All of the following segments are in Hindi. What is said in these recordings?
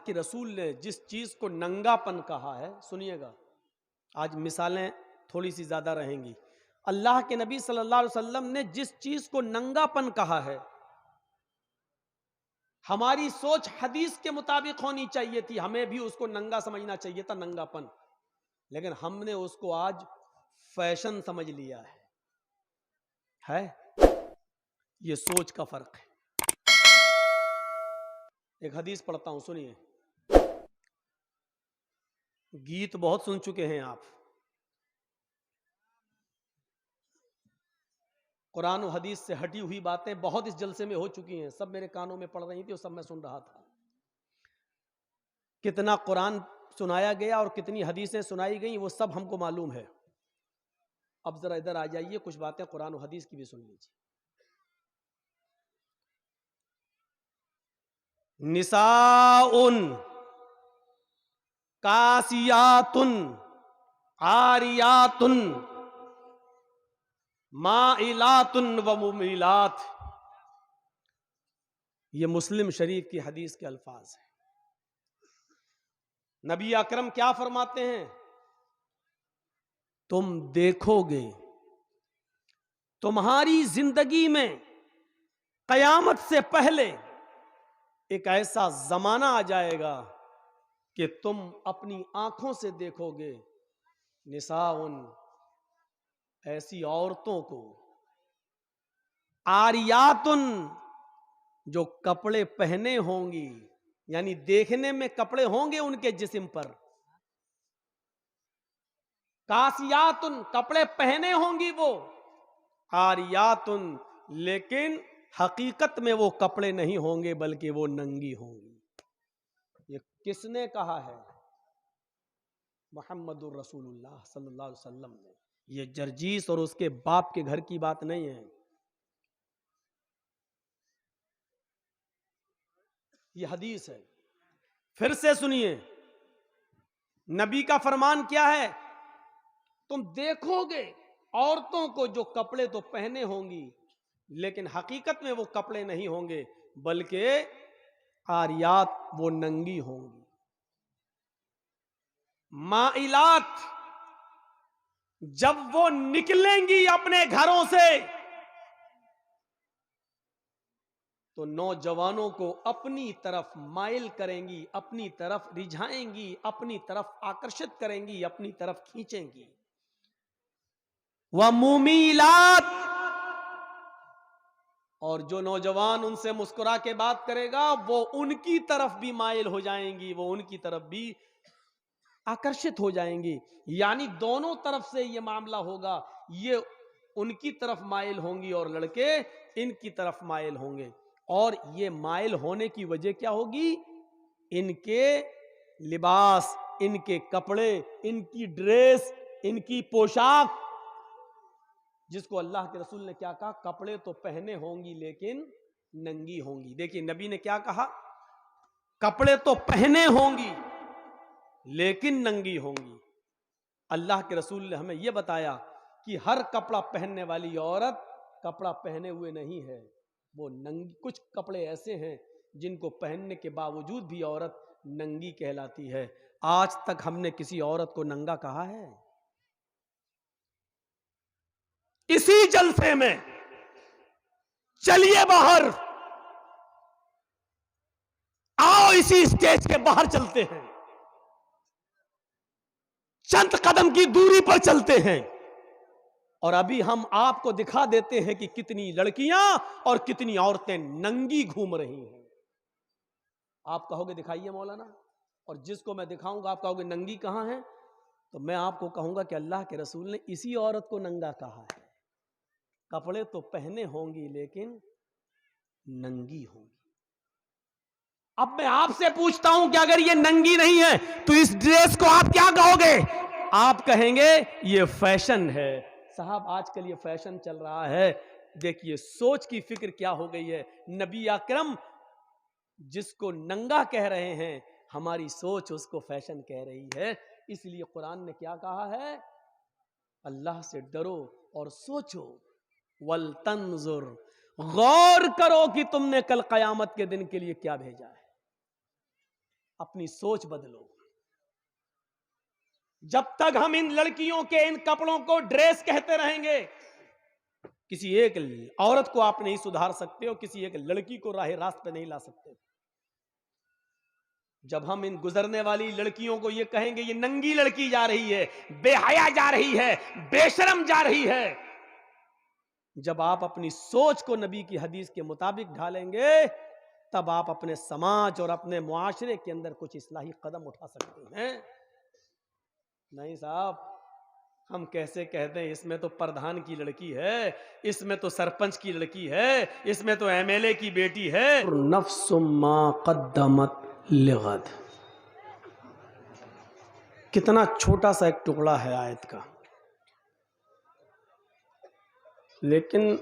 के रसूल ने जिस चीज को नंगापन कहा है, सुनिएगा, आज मिसालें थोड़ी सी ज्यादा रहेंगी। अल्लाह के नबी सल्लल्लाहु अलैहि वसल्लम ने जिस चीज को नंगापन कहा है, हमारी सोच हदीस के मुताबिक होनी चाहिए थी, हमें भी उसको नंगा समझना चाहिए था, नंगापन। लेकिन हमने उसको आज फैशन समझ लिया है? ये सोच का फर्क है। एक हदीस पढ़ता हूं, सुनिए। गीत बहुत सुन चुके हैं आप, कुरान और हदीस से हटी हुई बातें बहुत इस जलसे में हो चुकी हैं, सब मेरे कानों में पड़ रही थी और सब मैं सुन रहा था। कितना कुरान सुनाया गया और कितनी हदीसें सुनाई गई वो सब हमको मालूम है। अब जरा इधर आ जाइए, कुछ बातें कुरान और हदीस की भी सुन लीजिए। निसाउन कासियातुन आरियातुन माइलातुन व मुमिलात, ये मुस्लिम शरीफ की हदीस के अल्फाज हैं। नबी अकरम क्या फरमाते हैं? तुम देखोगे तुम्हारी जिंदगी में कयामत से पहले एक ऐसा जमाना आ जाएगा कि तुम अपनी आंखों से देखोगे निसाउन, ऐसी औरतों को, आरियातुन, जो कपड़े पहने होंगी, यानी देखने में कपड़े होंगे उनके जिस्म पर, कासियातुन, कपड़े पहने होंगी वो, आरियातुन, लेकिन हकीकत में वो कपड़े नहीं होंगे बल्कि वो नंगी होंगी। ये किसने कहा है? मुहम्मदुर रसूलुल्लाह सल्लल्लाहु अलैहि वसल्लम ने। ये जर्जीस और उसके बाप के घर की बात नहीं है, ये हदीस है। फिर से सुनिए, नबी का फरमान क्या है? तुम देखोगे औरतों को जो कपड़े तो पहने होंगी लेकिन हकीकत में वो कपड़े नहीं होंगे बल्कि आरियात, वो नंगी होंगी। माइलात, जब वो निकलेंगी अपने घरों से तो नौजवानों को अपनी तरफ माइल करेंगी, अपनी तरफ रिझाएंगी, अपनी तरफ आकर्षित करेंगी, अपनी तरफ खींचेंगी। व मुमीलात, और जो नौजवान उनसे मुस्कुरा के बात करेगा वो उनकी तरफ भी माइल हो जाएंगी, वो उनकी तरफ भी आकर्षित हो जाएंगी। यानी दोनों तरफ से ये मामला होगा, ये उनकी तरफ माइल होंगी और लड़के इनकी तरफ माइल होंगे। और ये माइल होने की वजह क्या होगी? इनके लिबास, इनके कपड़े, इनकी ड्रेस, इनकी पोशाक, जिसको अल्लाह के रसूल ने क्या कहा? कपड़े तो पहने होंगी लेकिन नंगी होंगी। देखिए नबी ने क्या कहा? कपड़े तो पहने होंगी लेकिन नंगी होंगी। अल्लाह के रसूल ने हमें यह बताया कि हर कपड़ा पहनने वाली औरत कपड़ा पहने हुए नहीं है, वो नंगी। कुछ कपड़े ऐसे हैं जिनको पहनने के बावजूद भी औरत नंगी कहलाती है। आज तक हमने किसी औरत को नंगा कहा है? इसी जलसे में चलिए बाहर, आओ इसी स्टेज के बाहर चलते हैं, चंद कदम की दूरी पर चलते हैं और अभी हम आपको दिखा देते हैं कि कितनी लड़कियां और कितनी औरतें नंगी घूम रही हैं। आप कहोगे दिखाइए मौलाना, और जिसको मैं दिखाऊंगा आप कहोगे नंगी कहां है, तो मैं आपको कहूंगा कि अल्लाह के रसूल ने इसी औरत को नंगा कहा है। कपड़े तो पहने होंगी लेकिन नंगी होंगी। अब मैं आपसे पूछता हूं कि अगर ये नंगी नहीं है तो इस ड्रेस को आप क्या कहोगे? आप कहेंगे ये फैशन है। साहब आजकल ये फैशन चल रहा है। देखिए सोच की फिक्र क्या हो गई है। नबी अकरम जिसको नंगा कह रहे हैं, हमारी सोच उसको फैशन कह रही है। इसलिए कुरान ने क्या कहा है? अल्लाह से डरो और सोचो, वल तंजुर, गौर करो कि तुमने कल कयामत के दिन के लिए क्या भेजा है। अपनी सोच बदलो। जब तक हम इन लड़कियों के इन कपड़ों को ड्रेस कहते रहेंगे, किसी एक औरत को आप नहीं सुधार सकते हो, किसी एक लड़की को राह रास्त पे नहीं ला सकते। जब हम इन गुजरने वाली लड़कियों को ये कहेंगे ये नंगी लड़की जा रही है, बेहया जा रही है, बेशरम जा रही है, जब आप अपनी सोच को नबी की हदीस के मुताबिक ढालेंगे, तब आप अपने समाज और अपने मुआशरे के अंदर कुछ इस्लाही कदम उठा सकते हैं। नहीं साहब, हम कैसे कहते हैं इसमें तो प्रधान की लड़की है, इसमें तो सरपंच की लड़की है, इसमें तो एमएलए की बेटी है। नफ्सुम्मा कद्दमत लिगद, कितना छोटा सा एक टुकड़ा है आयत का, लेकिन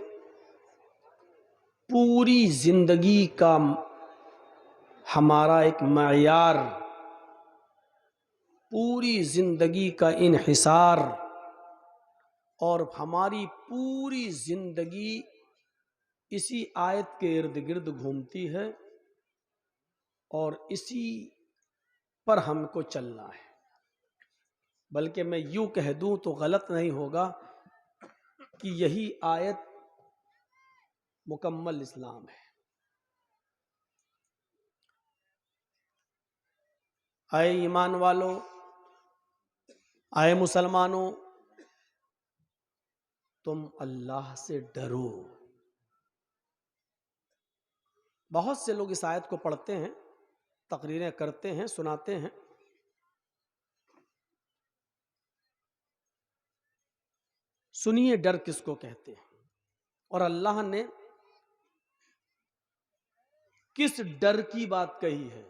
पूरी जिंदगी का हमारा एक मयार, पूरी जिंदगी का इन्हिसार और हमारी पूरी जिंदगी इसी आयत के इर्द गिर्द घूमती है और इसी पर हमको चलना है। बल्कि मैं यूं कह दूं तो गलत नहीं होगा कि यही आयत मुकम्मल इस्लाम है। आए ईमान वालों, आए मुसलमानों, तुम अल्लाह से डरो। बहुत से लोग इस आयत को पढ़ते हैं, तकरीरें करते हैं, सुनाते हैं, सुनिए डर किसको कहते हैं और अल्लाह ने किस डर की बात कही है।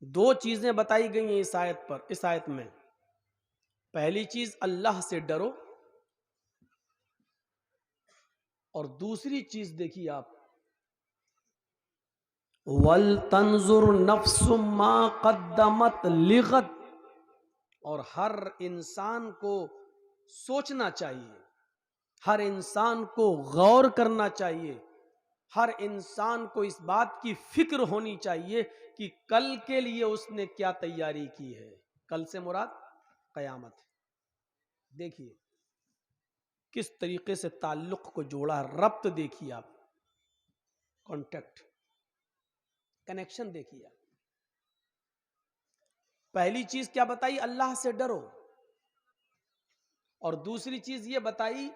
दो चीजें बताई गई हैं इस आयत पर, इस आयत में। पहली चीज अल्लाह से डरो और दूसरी चीज देखिए आप, वल तंजुर नफ्सुम मा कद्दमत लिगद, और हर इंसान को सोचना चाहिए, हर इंसान को गौर करना चाहिए, हर इंसान को इस बात की फिक्र होनी चाहिए कि कल के लिए उसने क्या तैयारी की है। कल से मुराद कयामत है। देखिए किस तरीके से ताल्लुक को जोड़ा, रब्त देखिए आप, कॉन्टेक्ट, कनेक्शन देखिए आप। पहली चीज क्या बताई, अल्लाह से डरो, और दूसरी चीज ये बताई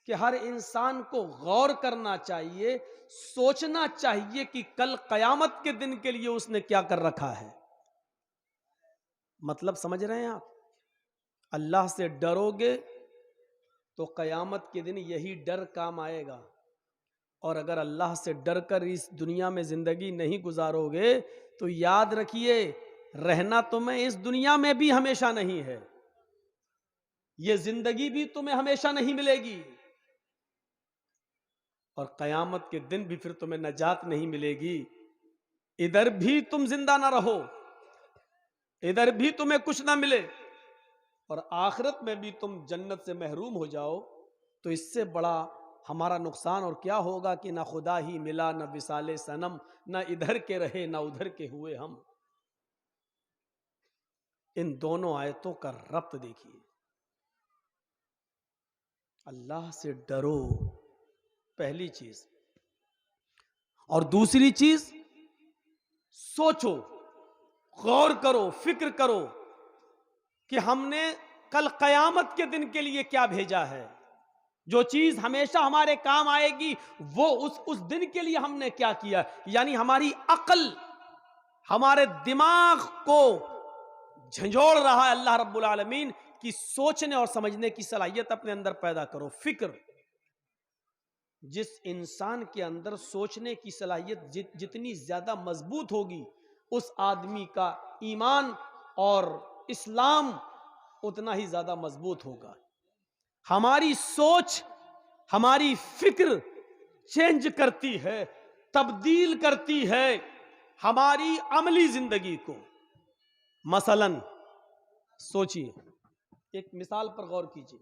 कि हर इंसान को गौर करना चाहिए, सोचना चाहिए कि कल कयामत के दिन के लिए उसने क्या कर रखा है। मतलब समझ रहे हैं आप? अल्लाह से डरोगे तो कयामत के दिन यही डर काम आएगा, और अगर अल्लाह से डर कर इस दुनिया में जिंदगी नहीं गुजारोगे तो याद रखिए, रहना तुम्हें इस दुनिया में भी हमेशा नहीं है, ये जिंदगी भी तुम्हें हमेशा नहीं मिलेगी, और कयामत के दिन भी फिर तुम्हें नजात नहीं मिलेगी। इधर भी तुम जिंदा ना रहो, इधर भी तुम्हें कुछ ना मिले, और आखिरत में भी तुम जन्नत से महरूम हो जाओ, तो इससे बड़ा हमारा नुकसान और क्या होगा कि ना खुदा ही मिला, ना विसाले सनम, ना इधर के रहे ना उधर के हुए हम। इन दोनों आयतों का रब्त देखिए। अल्लाह से डरो पहली चीज, और दूसरी चीज सोचो, गौर करो, फिक्र करो कि हमने कल कयामत के दिन के लिए क्या भेजा है। जो चीज हमेशा हमारे काम आएगी वो उस दिन के लिए हमने क्या किया। यानी हमारी अक्ल, हमारे दिमाग को झंझोड़ रहा है अल्लाह रब्बुल आलमीन कि सोचने और समझने की सलाहियत अपने अंदर पैदा करो, फिक्र। जिस इंसान के अंदर सोचने की सलाहियत जितनी ज्यादा मजबूत होगी, उस आदमी का ईमान और इस्लाम उतना ही ज्यादा मजबूत होगा। हमारी सोच, हमारी फिक्र चेंज करती है, तब्दील करती है हमारी अमली जिंदगी को। मसलन सोचिए, एक मिसाल पर गौर कीजिए।